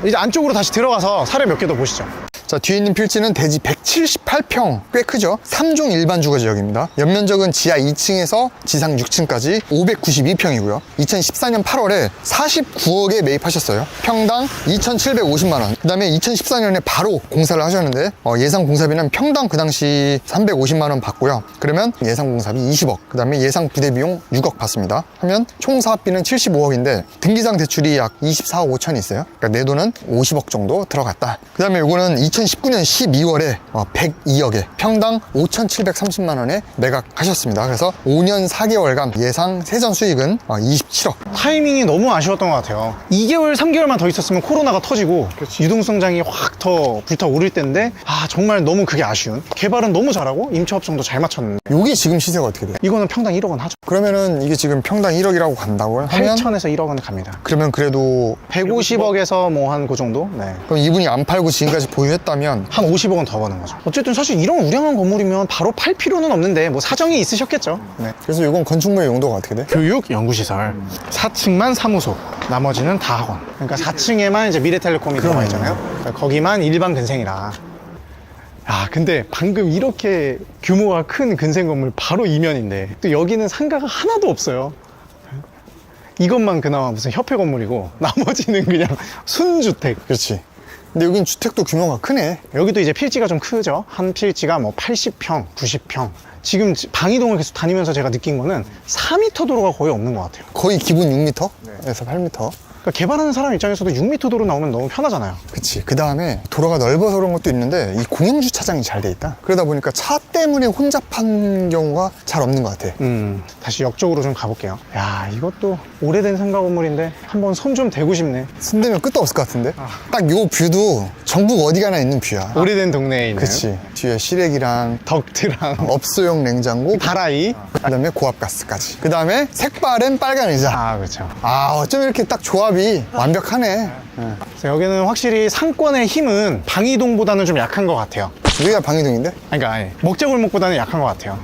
이제 안쪽으로 다시 들어가서 사례 몇 개 더 보시죠. 자, 뒤에 있는 필지는 대지 178평, 꽤 크죠? 3종 일반 주거 지역입니다. 연면적은 지하 2층에서 지상 6층까지 592평이고요. 2014년 8월에 49억에 매입하셨어요. 평당 2,750만 원. 그 다음에 2014년에 바로 공사를 하셨는데 예상 공사비는 평당 그 당시 350만 원 받고요. 그러면 예상 공사비 20억, 그 다음에 예상 부대 비용 6억 받습니다. 하면 총 사업비는 75억인데 등기상 대출이 약 24억 5천이 있어요. 그러니까 내 돈은 50억 정도 들어갔다. 그 다음에 이거는 2019년 12월에 102억에 평당 5,730만 원에 매각하셨습니다. 그래서 5년 4개월간 예상 세전 수익은 27억. 타이밍이 너무 아쉬웠던 것 같아요. 2개월, 3개월만 더 있었으면 코로나가 터지고 유동성장이 확 더 불타오를 때인데 정말 너무 그게 아쉬운. 개발은 너무 잘하고 임차업종도 잘 맞췄는데 여기 지금 시세가 어떻게 돼요? 이거는 평당 1억 원 하죠. 그러면은 이게 지금 평당 1억이라고 간다고요? 하면 8천에서 1억 원 갑니다. 그러면 그래도 150억에서 뭐 한 그 정도? 네. 그럼 이분이 안 팔고 지금까지 보유했다면 한 50억 원 더 버는 거죠. 어쨌든 사실 이런 우량한 건물이면 바로 팔 필요는 없는데 뭐 사정이 있으셨겠죠. 네. 그래서 이건 건축물의 용도가 어떻게 돼? 교육 연구시설 4층만 사무소, 나머지는 다 학원. 그러니까 4층에만 이제 미래텔레콤이 들어가 있잖아요. 그러니까 거기만 일반 근생이라. 근데 방금 이렇게 규모가 큰 근생 건물 바로 이면인데 또 여기는 상가가 하나도 없어요. 이것만 그나마 무슨 협회 건물이고 나머지는 그냥 순주택. 그렇지. 근데 여긴 주택도 규모가 크네. 여기도 이제 필지가 좀 크죠. 한 필지가 뭐 80평, 90평. 지금 방이동을 계속 다니면서 제가 느낀 거는 4m 도로가 거의 없는 것 같아요. 거의 기본 6m에서 8m. 그러니까 개발하는 사람 입장에서도 6m 도로 나오면 너무 편하잖아요. 그치. 그 다음에 도로가 넓어서 그런 것도 있는데 이 공영주차장이 잘 돼 있다. 그러다 보니까 차 때문에 혼잡한 경우가 잘 없는 것 같아. 다시 역쪽으로 좀 가볼게요. 야, 이것도 오래된 상가 건물인데 한번 손 좀 대고 싶네. 손대면 끝도 없을 것 같은데. 딱 요 뷰도 전국 어디 가나 있는 뷰야. 오래된 동네에 있는 그치. 뒤에 시래기랑 덕트랑 업소용 냉장고, 다라이. 그다음에 고압가스까지. 그다음에 색바른 빨간 의자. 아, 그렇죠. 아, 어쩜 이렇게 딱 조합이 완벽하네. 그래서 여기는 확실히 상권의 힘은 방이동보다는 좀 약한 것 같아요. 여기가 방이동인데? 그러니까 아니, 먹자골목보다는 약한 것 같아요.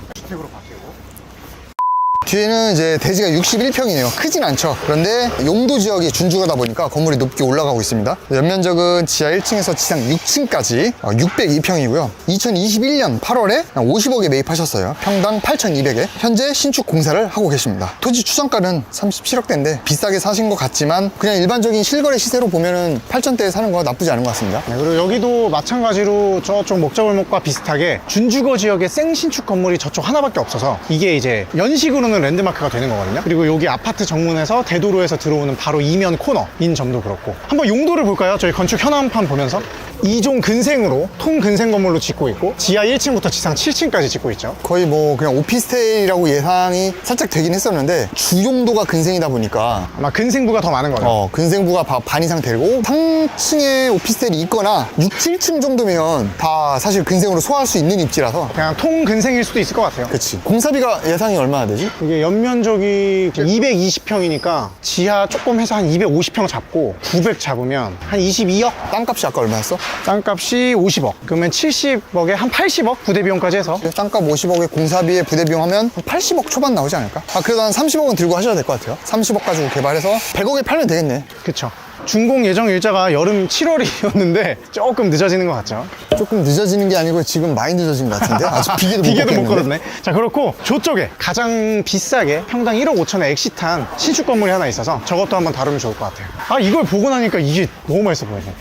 뒤에는 이제 대지가 61평이에요. 크진 않죠. 그런데 용도 지역이 준주가다 보니까 건물이 높게 올라가고 있습니다. 연면적은 지하 1층에서 지상 6층까지 602평이고요. 2021년 8월에 50억에 매입하셨어요. 평당 8,200에 현재 신축 공사를 하고 계십니다. 토지 추정가는 37억대인데 비싸게 사신 것 같지만 그냥 일반적인 실거래 시세로 보면은 8천대에 사는 거 나쁘지 않은 것 같습니다. 네, 그리고 여기도 마찬가지로 저쪽 먹자골목과 비슷하게 준주거 지역의 생신축 건물이 저쪽 하나밖에 없어서 이게 이제 연식으로는 랜드마크가 되는 거거든요. 그리고 여기 아파트 정문에서 대도로에서 들어오는 바로 이면 코너인 점도 그렇고. 한번 용도를 볼까요? 저희 건축 현황판 보면서 2종 근생으로 통근생 건물로 짓고 있고 지하 1층부터 지상 7층까지 짓고 있죠. 거의 뭐 그냥 오피스텔이라고 예상이 살짝 되긴 했었는데 주용도가 근생이다 보니까 아마 근생부가 더 많은 거죠. 근생부가 반 이상 되고 상층에 오피스텔이 있거나 6, 7층 정도면 다 사실 근생으로 소화할 수 있는 입지라서. 그냥 통근생일 수도 있을 것 같아요. 그치. 공사비가 예상이 얼마나 되지? 이게 연면적이 220평이니까 지하 조금 해서 한 250평 잡고 900 잡으면 한 22억? 땅값이 아까 얼마였어? 땅값이 50억. 그러면 70억에 한 80억 부대 비용까지 해서. 땅값 50억에 공사비에 부대비용 하면 80억 초반 나오지 않을까? 그래도 한 30억은 들고 하셔야 될 것 같아요. 30억 가지고 개발해서 100억에 팔면 되겠네. 그쵸. 준공 예정 일자가 여름 7월이었는데 조금 늦어지는 것 같죠. 조금 늦어지는 게 아니고 지금 많이 늦어진 것 같은데? 아직 비계도 못 비계도 못 걷겠는데? 걸었네. 자, 그렇고 저쪽에 가장 비싸게 평당 1억 5천에 엑시탄 신축 건물이 하나 있어서 저것도 한번 다루면 좋을 것 같아요. 아, 이걸 보고 나니까 이게 너무 맛있어 보이네.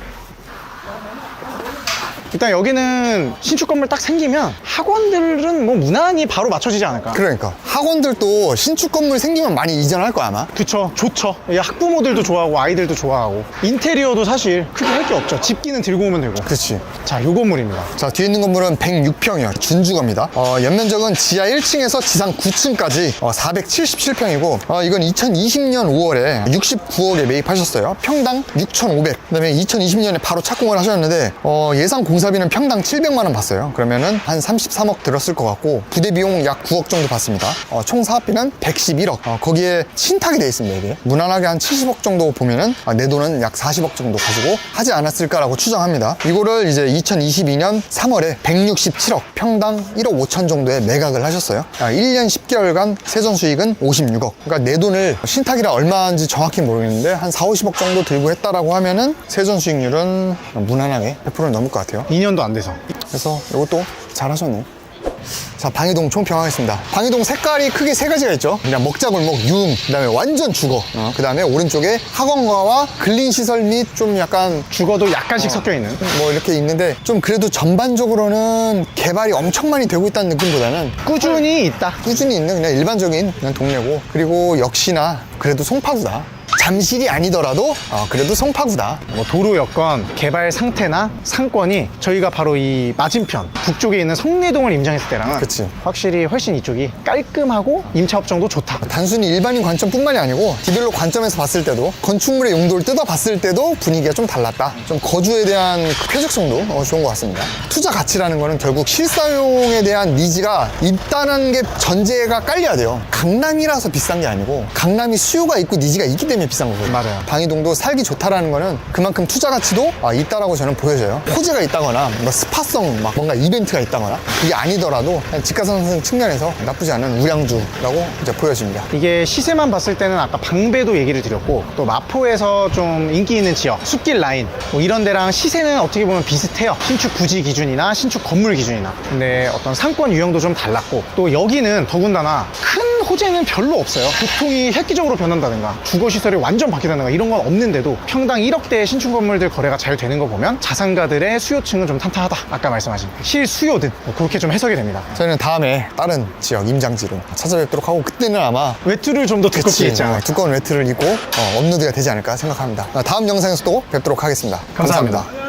일단 여기는 신축 건물 딱 생기면 학원들은 뭐 무난히 바로 맞춰지지 않을까. 그러니까 학원들도 신축 건물 생기면 많이 이전할 거야 아마. 그쵸, 좋죠. 이 학부모들도 좋아하고 아이들도 좋아하고 인테리어도 사실 크게 할 게 없죠. 집기는 들고 오면 되고. 그치. 자, 요 건물입니다. 자, 뒤에 있는 건물은 106평이요. 준주거입니다. 연면적은 지하 1층에서 지상 9층까지 477평이고 이건 2020년 5월에 69억에 매입하셨어요. 평당 6,500. 그다음에 2020년에 바로 착공을 하셨는데 예상 공사비는 평당 700만 원 봤어요. 그러면은 한 33억 들었을 것 같고 부대 비용 약 9억 정도 받습니다. 총 사업비는 111억. 거기에 신탁이 돼 있습니다. 이게 무난하게 한 70억 정도 보면은 내 돈은 약 40억 정도 가지고 하지 않았을까라고 추정합니다. 이거를 이제 2022년 3월에 167억, 평당 1억 5천 정도에 매각을 하셨어요. 1년 10개월간 세전 수익은 56억. 그러니까 내 돈을 신탁이라 얼마인지 정확히 모르겠는데 한 4, 50억 정도 들고 했다라고 하면은 세전 수익률은 무난하게 100%는 넘을 것 같아요. 2년도 안 돼서. 그래서 이것도 잘하셨네. 자, 방이동 총평하겠습니다. 방이동 색깔이 크게 세 가지가 있죠. 그냥 먹자골목, 유흥, 그 다음에 완전 주거, 그 다음에 오른쪽에 학원가와 근린시설 및 좀 약간 주거도 약간씩 섞여 있는. 뭐 이렇게 있는데 좀 그래도 전반적으로는 개발이 엄청 많이 되고 있다는 느낌보다는 꾸준히 있다. 꾸준히 있는 그냥 일반적인 그냥 동네고, 그리고 역시나 그래도 송파구다. 잠실이 아니더라도 그래도 송파구다. 뭐 도로 여건, 개발 상태나 상권이 저희가 바로 이 맞은편 북쪽에 있는 성내동을 임장했을 때랑은 그치. 확실히 훨씬 이쪽이 깔끔하고 임차 업종도 좋다. 단순히 일반인 관점뿐만이 아니고 디벨롭 관점에서 봤을 때도, 건축물의 용도를 뜯어봤을 때도 분위기가 좀 달랐다. 좀 거주에 대한 그 쾌적성도 좋은 것 같습니다. 투자 가치라는 거는 결국 실사용에 대한 니즈가 있다는 게 전제가 깔려야 돼요. 강남이라서 비싼 게 아니고 강남이 수요가 있고 니즈가 있기 때문에 비싼 거거든요. 맞아요. 방이동도 살기 좋다라는 거는 그만큼 투자 가치도 있다라고 저는 보여져요. 호재가 있다거나 뭐 스파성 막 뭔가 이벤트가 있다거나 이게 아니더라도 그냥 집가상승 측면에서 나쁘지 않은 우량주라고 이제 보여집니다. 이게 시세만 봤을 때는 아까 방배도 얘기를 드렸고 또 마포에서 좀 인기 있는 지역 숲길 라인 뭐 이런 데랑 시세는 어떻게 보면 비슷해요. 신축 부지 기준이나 신축 건물 기준이나. 근데 어떤 상권 유형도 좀 달랐고 또 여기는 더군다나 큰 호재는 별로 없어요. 교통이 획기적으로 변한다든가 주거시설이 완전 바뀌다든가 이런 건 없는데도 평당 1억대의 신축 건물들 거래가 잘 되는 거 보면 자산가들의 수요층은 좀 탄탄하다. 아까 말씀하신 실수요든 뭐 그렇게 좀 해석이 됩니다. 저희는 다음에 다른 지역 임장지로 찾아뵙도록 하고, 그때는 아마 외투를 좀 더 두껍게 입지 않을까. 두꺼운 외투를 입고 업로드가 되지 않을까 생각합니다. 다음 영상에서 또 뵙도록 하겠습니다. 감사합니다.